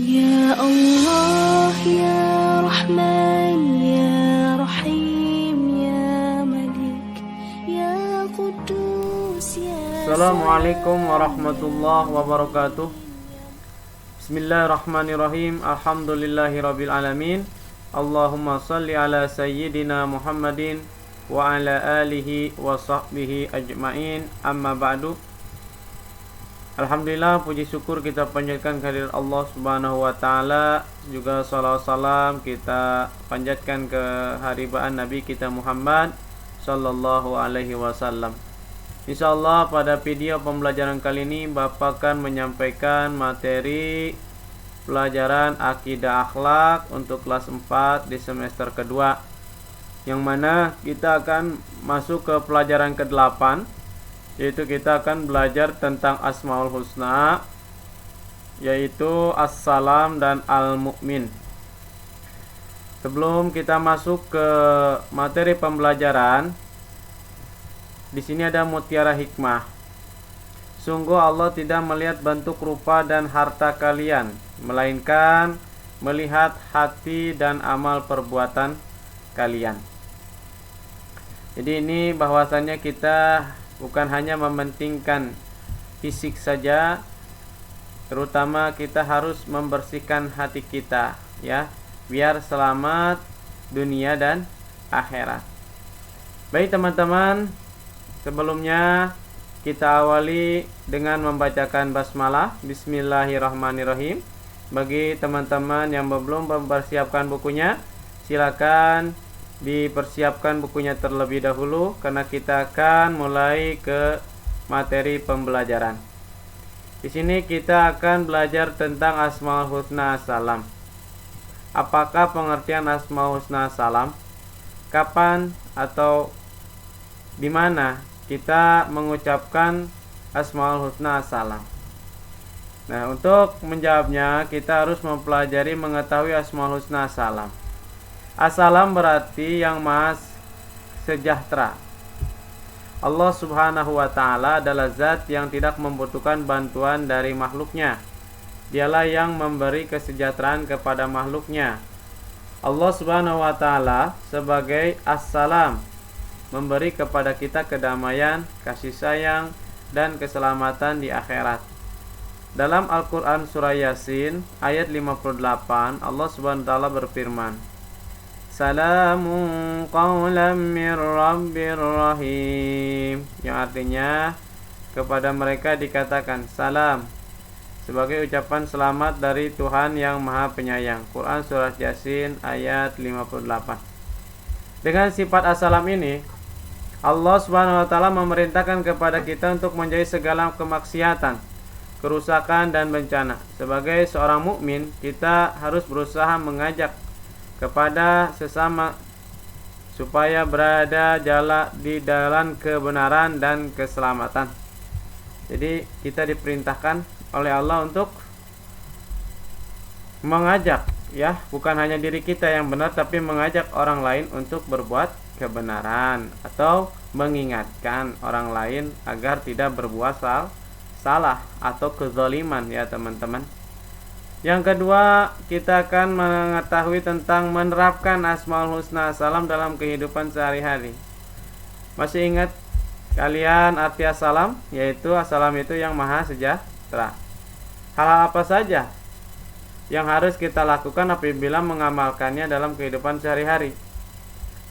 Ya Allah, Ya Rahman, Ya Rahim, Ya Malik, Ya Qudus, Ya Assalamualaikum warahmatullahi wabarakatuh. Bismillahirrahmanirrahim. Alhamdulillahirabbil alamin. Allahumma shalli ala sayyidina Muhammadin wa ala alihi wa sahbihi ajmain. Amma ba'du. Alhamdulillah, puji syukur kita panjatkan kehadirat Allah Subhanahu wa taala, juga salawat salam kita panjatkan ke haribaan Nabi kita Muhammad sallallahu alaihi wasallam. Insyaallah pada video pembelajaran kali ini Bapak akan menyampaikan materi pelajaran akidah akhlak untuk kelas 4 di semester kedua, yang mana kita akan masuk ke pelajaran ke-8, yaitu kita akan belajar tentang Asmaul Husna, yaitu As-Salam dan Al-Mu'min. Sebelum kita masuk ke materi pembelajaran, di sini ada mutiara hikmah. Sungguh Allah tidak melihat bentuk rupa dan harta kalian, melainkan melihat hati dan amal perbuatan kalian. Jadi ini bahwasannya kita bukan hanya mementingkan fisik saja, terutama kita harus membersihkan hati kita, ya, biar selamat dunia dan akhirat. Baik teman-teman, sebelumnya kita awali dengan membacakan basmalah. Bismillahirrahmanirrahim. Bagi teman-teman yang belum mempersiapkan bukunya, silakan dipersiapkan bukunya terlebih dahulu, karena kita akan mulai ke materi pembelajaran. Di sini kita akan belajar tentang Asmaul Husna Salam. Apakah pengertian Asmaul Husna Salam? Kapan atau di mana kita mengucapkan Asmaul Husna Salam? Nah, untuk menjawabnya kita harus mempelajari mengetahui Asmaul Husna Salam. As-Salam berarti yang maha sejahtera. Allah Subhanahu wa ta'ala adalah zat yang tidak membutuhkan bantuan dari makhluknya. Dialah yang memberi kesejahteraan kepada makhluknya. Allah Subhanahu wa ta'ala sebagai As-Salam memberi kepada kita kedamaian, kasih sayang, dan keselamatan di akhirat. Dalam Al-Quran surah Yasin ayat 58, Allah Subhanahu wa ta'ala berfirman, Salamun qawlan min rabbir rahim, yang artinya kepada mereka dikatakan salam, sebagai ucapan selamat dari Tuhan yang maha penyayang. Quran surah Yasin ayat 58. Dengan sifat as-salam ini, Allah Subhanahu wa ta'ala memerintahkan kepada kita untuk menjauhi segala kemaksiatan, kerusakan, dan bencana. Sebagai seorang mukmin, kita harus berusaha mengajak kepada sesama supaya berada di dalam kebenaran dan keselamatan. Jadi kita diperintahkan oleh Allah untuk mengajak, ya, bukan hanya diri kita yang benar, tapi mengajak orang lain untuk berbuat kebenaran, atau mengingatkan orang lain agar tidak berbuat salah atau kezaliman, ya teman-teman. Yang kedua, kita akan mengetahui tentang menerapkan Asmaul Husna Salam dalam kehidupan sehari-hari. Masih ingat kalian arti as-salam? Yaitu as-salam itu yang maha sejahtera. Hal-hal apa saja yang harus kita lakukan apabila mengamalkannya dalam kehidupan sehari-hari?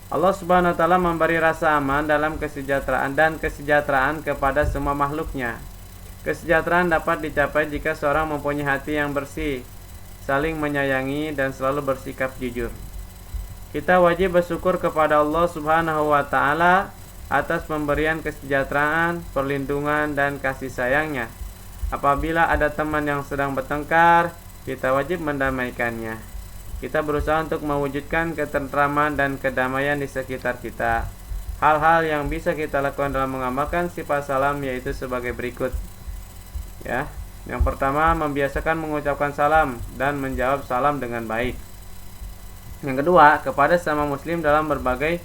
Allah Subhanahu wa ta'ala memberi rasa aman dalam kesejahteraan kepada semua makhluknya. Kesejahteraan dapat dicapai jika seorang mempunyai hati yang bersih, saling menyayangi, dan selalu bersikap jujur. Kita wajib bersyukur kepada Allah Subhanahu wa ta'ala atas pemberian kesejahteraan, perlindungan, dan kasih sayangnya. Apabila ada teman yang sedang bertengkar, kita wajib mendamaikannya. Kita berusaha untuk mewujudkan ketentraman dan kedamaian di sekitar kita. Hal-hal yang bisa kita lakukan dalam mengamalkan sifat salam yaitu sebagai berikut. Ya, yang pertama, membiasakan mengucapkan salam dan menjawab salam dengan baik. Yang kedua, kepada sesama muslim dalam berbagai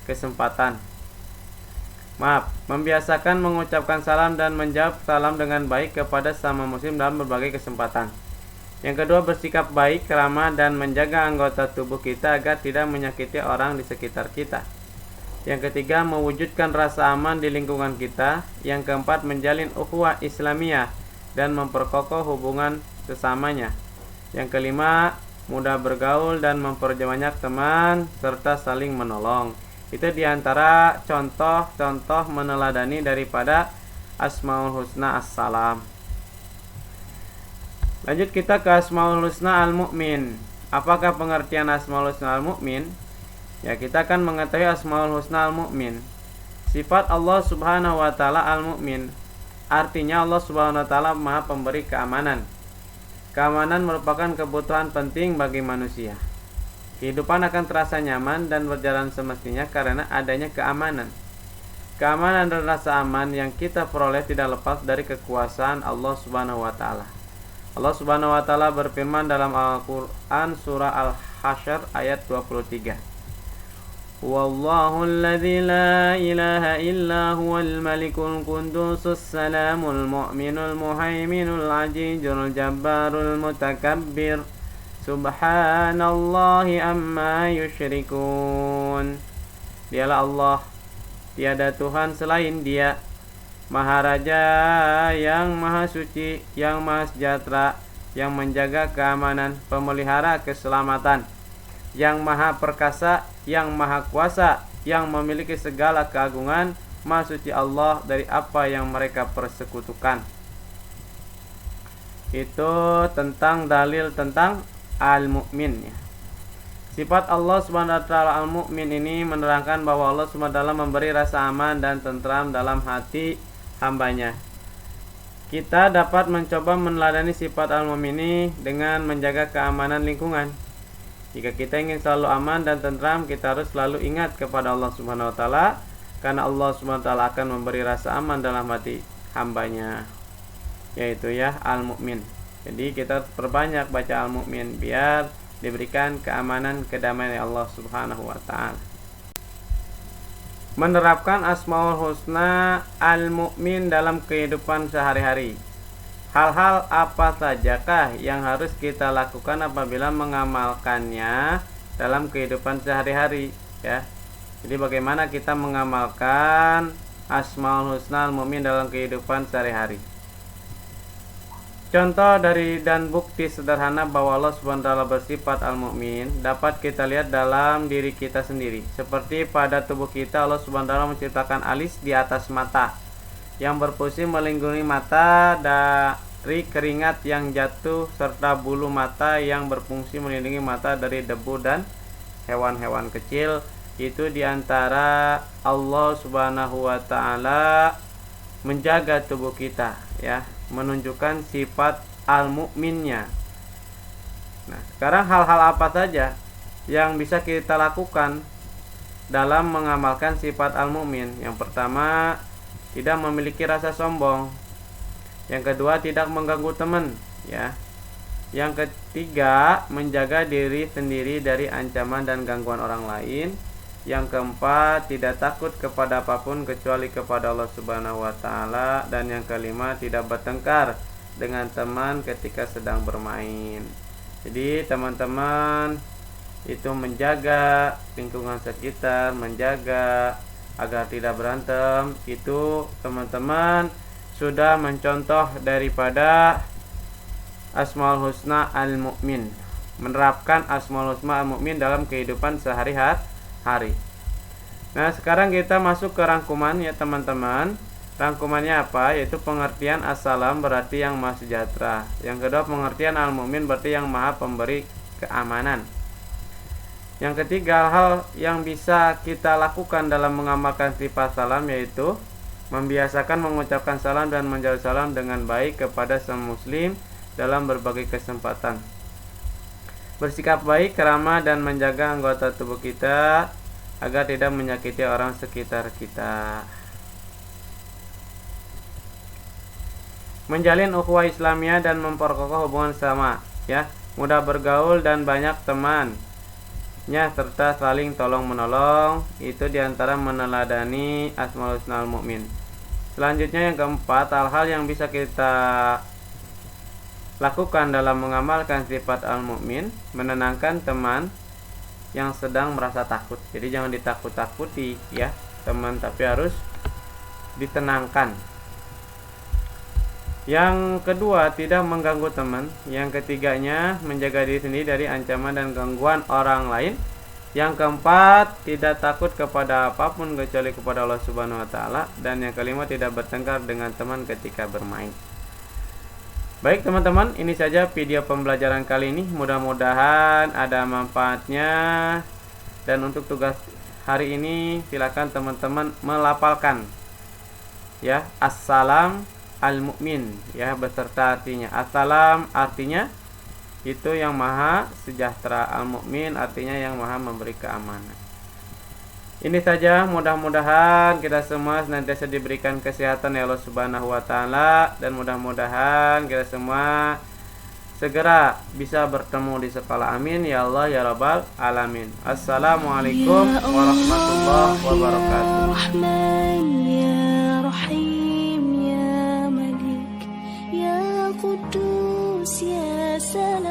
kesempatan. Membiasakan mengucapkan salam dan menjawab salam dengan baik kepada sesama muslim dalam berbagai kesempatan. Yang kedua, bersikap baik, ramah, dan menjaga anggota tubuh kita agar tidak menyakiti orang di sekitar kita. Yang ketiga, mewujudkan rasa aman di lingkungan kita. Yang keempat, menjalin ukhuwah Islamiyah dan memperkokoh hubungan sesamanya. Yang kelima, mudah bergaul dan memperbanyak teman serta saling menolong. Itu diantara contoh-contoh meneladani daripada Asmaul Husna As-Salam. Lanjut kita ke Asmaul Husna Al-Mu'min. Apakah pengertian Asmaul Husna Al-Mu'min? Ya, kita akan mengetahui Asmaul Husna Al-Mu'min. Sifat Allah Subhanahu wa taala Al-Mu'min. Artinya Allah Subhanahu wa taala Maha Pemberi keamanan. Keamanan merupakan kebutuhan penting bagi manusia. Kehidupan akan terasa nyaman dan berjalan semestinya karena adanya keamanan. Keamanan dan rasa aman yang kita peroleh tidak lepas dari kekuasaan Allah Subhanahu wa taala. Allah Subhanahu wa taala berfirman dalam Al-Qur'an surah Al-Hasyr ayat 23. Wallahu alladzi la ilaha illa huwal malikul qudusus salamul mu'minul muhaiminul azizul jabbarul mutakabbir subhanallahi amma yusyrikun. Dialah Allah, tiada Tuhan selain Dia, Maharaja yang maha suci, yang maha sejahtera, yang menjaga keamanan, pemelihara keselamatan, yang maha perkasa, yang maha kuasa, yang memiliki segala keagungan. Maha suci Allah dari apa yang mereka persekutukan. Itu tentang dalil tentang Al-Mu'min ya. Sifat Allah Subhanahu wa taala Al-Mu'min ini menerangkan bahwa Allah Subhanahu wa taala memberi rasa aman dan tentram dalam hati hambanya. Kita dapat mencoba meneladani sifat Al-Mu'min ini dengan menjaga keamanan lingkungan. Jika kita ingin selalu aman dan tentram, kita harus selalu ingat kepada Allah Subhanahu wa taala, karena Allah Subhanahu wa taala akan memberi rasa aman dalam hati hambanya, yaitu ya Al-Mu'min. Jadi kita harus perbanyak baca Al-Mu'min biar diberikan keamanan, kedamaian Allah Subhanahu wa taala. Menerapkan Asmaul Husna Al-Mu'min dalam kehidupan sehari-hari. Hal-hal apa sajakah yang harus kita lakukan apabila mengamalkannya dalam kehidupan sehari-hari ya. Jadi bagaimana kita mengamalkan Asmaul Husna Al-Mu'min dalam kehidupan sehari-hari. Contoh dari dan bukti sederhana bahwa Allah SWT bersifat Al-Mu'min dapat kita lihat dalam diri kita sendiri. Seperti pada tubuh kita, Allah SWT menciptakan alis di atas mata yang berfungsi melindungi mata dari keringat yang jatuh, serta bulu mata yang berfungsi melindungi mata dari debu dan hewan-hewan kecil. Itu diantara Allah Subhanahu wa ta'ala menjaga tubuh kita ya, menunjukkan sifat Al-Mu'minnya. Nah, sekarang hal-hal apa saja yang bisa kita lakukan dalam mengamalkan sifat Al-Mu'min? Yang pertama, tidak memiliki rasa sombong. Yang kedua, tidak mengganggu teman ya. Yang ketiga, menjaga diri sendiri dari ancaman dan gangguan orang lain. Yang keempat, tidak takut kepada apapun kecuali kepada Allah Subhanahu wa taala. Dan yang kelima, tidak bertengkar dengan teman ketika sedang bermain. Jadi teman-teman itu menjaga lingkungan sekitar, menjaga agar tidak berantem. Itu teman-teman sudah mencontoh daripada Asmaul Husna Al-Mu'min, menerapkan Asmaul Husna Al-Mu'min dalam kehidupan sehari-hari. Nah, sekarang kita masuk ke rangkuman ya teman-teman. Rangkumannya apa? Yaitu pengertian As-Salam berarti yang maha sejahtera. Yang kedua, pengertian Al-Mu'min berarti yang maha pemberi keamanan. Yang ketiga, hal yang bisa kita lakukan dalam mengamalkan sifat salam yaitu membiasakan mengucapkan salam dan menjawab salam dengan baik kepada semua muslim dalam berbagai kesempatan. Bersikap baik, ramah, dan menjaga anggota tubuh kita agar tidak menyakiti orang sekitar kita. Menjalin ukhuwah Islamiyah dan memperkokoh hubungan sama ya. Mudah bergaul dan banyak temannya serta saling tolong menolong. Itu diantara meneladani Asmaul Husna Al-Mu'min. Selanjutnya yang keempat, hal-hal yang bisa kita lakukan dalam mengamalkan sifat al-mu'min, menenangkan teman yang sedang merasa takut. Jadi jangan ditakut-takuti ya teman, tapi harus ditenangkan. Yang kedua, tidak mengganggu teman. Yang ketiganya, menjaga diri sendiri dari ancaman dan gangguan orang lain. Yang keempat, tidak takut kepada apapun kecuali kepada Allah Subhanahu wa taala. Dan yang kelima, tidak bertengkar dengan teman ketika bermain. Baik teman-teman, ini saja video pembelajaran kali ini. Mudah-mudahan ada manfaatnya. Dan untuk tugas hari ini, silakan teman-teman melafalkan ya, assalam al-mu'min ya, beserta artinya. Assalam artinya itu yang maha sejahtera, al-mu'min artinya yang maha memberi keamanan. Ini saja, mudah-mudahan kita semua senantiasa diberikan kesehatan ya Allah Subhanahu wa taala, dan mudah-mudahan kita semua segera bisa bertemu di sekolah. Amin ya Allah ya rabbal alamin. Assalamualaikum warahmatullahi wabarakatuh. Rahman ya Rahim ya Malik ya Qudus ya Salam.